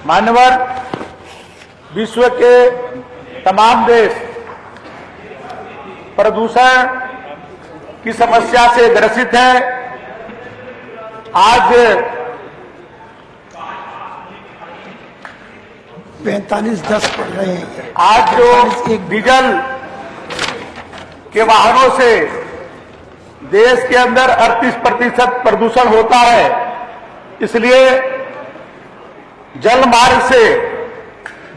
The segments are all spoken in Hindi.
मान्यवर, विश्व के तमाम देश प्रदूषण की समस्या से ग्रसित है। आज 45-10 पढ़ रहे हैं। आज जो डीजल के वाहनों से देश के अंदर 38% प्रदूषण होता है, इसलिए जल मार्ग से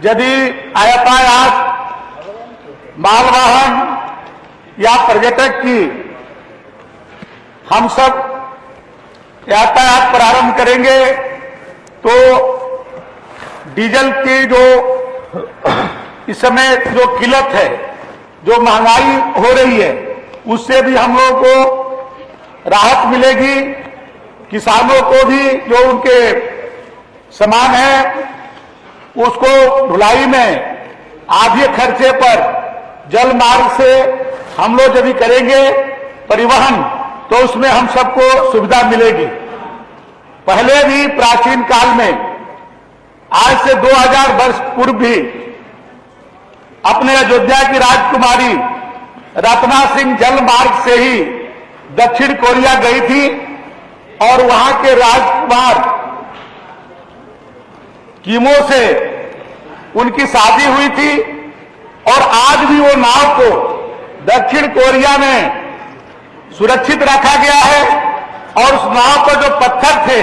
यदि यातायात मालवाहन या पर्यटक की हम सब यातायात प्रारंभ करेंगे तो डीजल की जो इस समय जो किल्लत है, जो महंगाई हो रही है, उससे भी हम लोगों को राहत मिलेगी। किसानों को भी जो उनके सामान है उसको ढुलाई में आधे खर्चे पर जल मार्ग से हम लोग यदि करेंगे परिवहन तो उसमें हम सबको सुविधा मिलेगी। पहले भी प्राचीन काल में, आज से 2000 वर्ष पूर्व भी अपने अयोध्या की राजकुमारी रत्ना सिंह जल मार्ग से ही दक्षिण कोरिया गई थी और वहां के राजकुमार किमो से उनकी शादी हुई थी और आज भी वो नाव को दक्षिण कोरिया में सुरक्षित रखा गया है और उस नाव पर जो पत्थर थे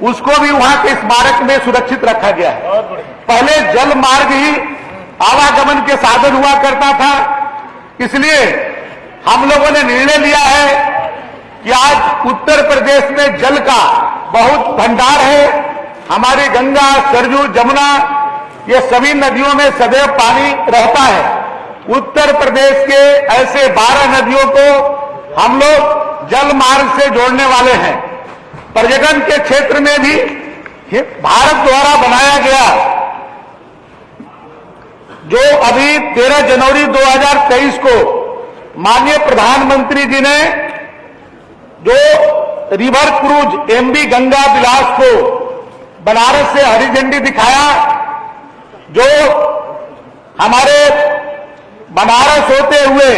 उसको भी वहां के स्मारक में सुरक्षित रखा गया है। पहले जल मार्ग ही आवागमन के साधन हुआ करता था, इसलिए हम लोगों ने निर्णय लिया है कि आज उत्तर प्रदेश में जल का बहुत भंडार है। हमारी गंगा, सरयू, जमुना, ये सभी नदियों में सदैव पानी रहता है। उत्तर प्रदेश के ऐसे 12 नदियों को हम लोग जल मार्ग से जोड़ने वाले हैं। पर्यटन के क्षेत्र में भी भारत द्वारा बनाया गया जो अभी 13 जनवरी 2023 को माननीय प्रधानमंत्री जी ने जो रिवर क्रूज एमवी गंगा विलास को बनारस से हरी झंडी दिखाया, जो हमारे बनारस होते हुए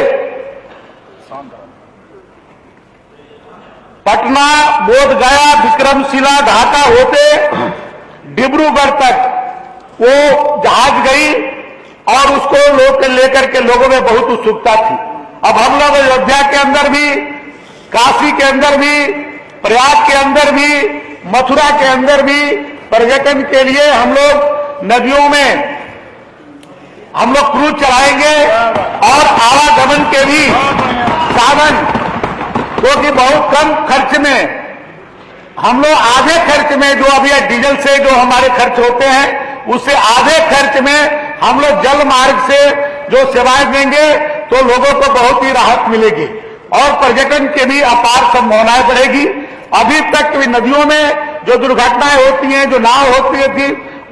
पटना, बोधगया, विक्रमशिला, ढाका होते डिब्रूगढ़ तक वो जहाज गई और उसको लोग लेकर के लोगों में बहुत उत्सुकता थी। अब हम लोग अयोध्या के अंदर भी, काशी के अंदर भी, प्रयाग के अंदर भी, मथुरा के अंदर भी पर्यटन के लिए हम लोग नदियों में हम लोग क्रूज चलाएंगे और आवागमन के भी साधन, क्योंकि बहुत कम खर्च में हम लोग आधे खर्च में जो अभी डीजल से जो हमारे खर्च होते हैं उससे आधे खर्च में हम लोग जल मार्ग से जो सेवाएं देंगे तो लोगों को बहुत ही राहत मिलेगी और पर्यटन के भी अपार संभावनाएं बढ़ेगी। अभी तक नदियों में जो दुर्घटनाएं होती हैं, जो नाव होती थी,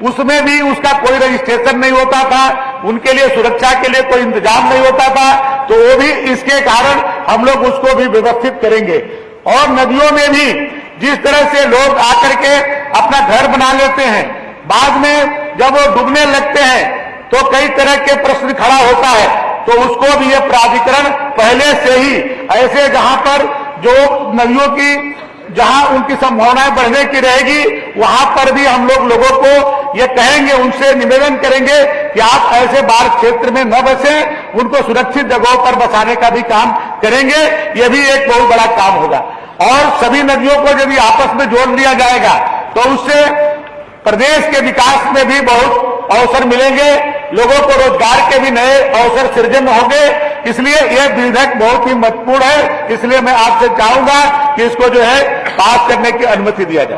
उसमें भी उसका कोई रजिस्ट्रेशन नहीं होता था, उनके लिए सुरक्षा के लिए कोई इंतजाम नहीं होता था, तो वो भी इसके कारण हम लोग उसको भी व्यवस्थित करेंगे। और नदियों में भी जिस तरह से लोग आकर के अपना घर बना लेते हैं, बाद में जब वो डूबने लगते हैं तो कई तरह के प्रश्न खड़ा होता है, तो उसको भी ये प्राधिकरण पहले से ही ऐसे जहां पर जो नदियों की जहां उनकी संभावनाएं बढ़ने की रहेगी वहां पर भी हम लोग लोगों को ये कहेंगे, उनसे निवेदन करेंगे कि आप ऐसे बाढ़ क्षेत्र में न बसें, उनको सुरक्षित जगहों पर बसाने का भी काम करेंगे। ये भी एक बहुत बड़ा काम होगा और सभी नदियों को यदि आपस में जोड़ लिया जाएगा तो उससे प्रदेश के विकास में भी बहुत अवसर मिलेंगे, लोगों को रोजगार के भी नए अवसर सृजन होंगे। इसलिए यह विधेयक बहुत ही महत्वपूर्ण है, इसलिए मैं आपसे चाहूंगा कि इसको जो है पास करने की अनुमति दिया जाए।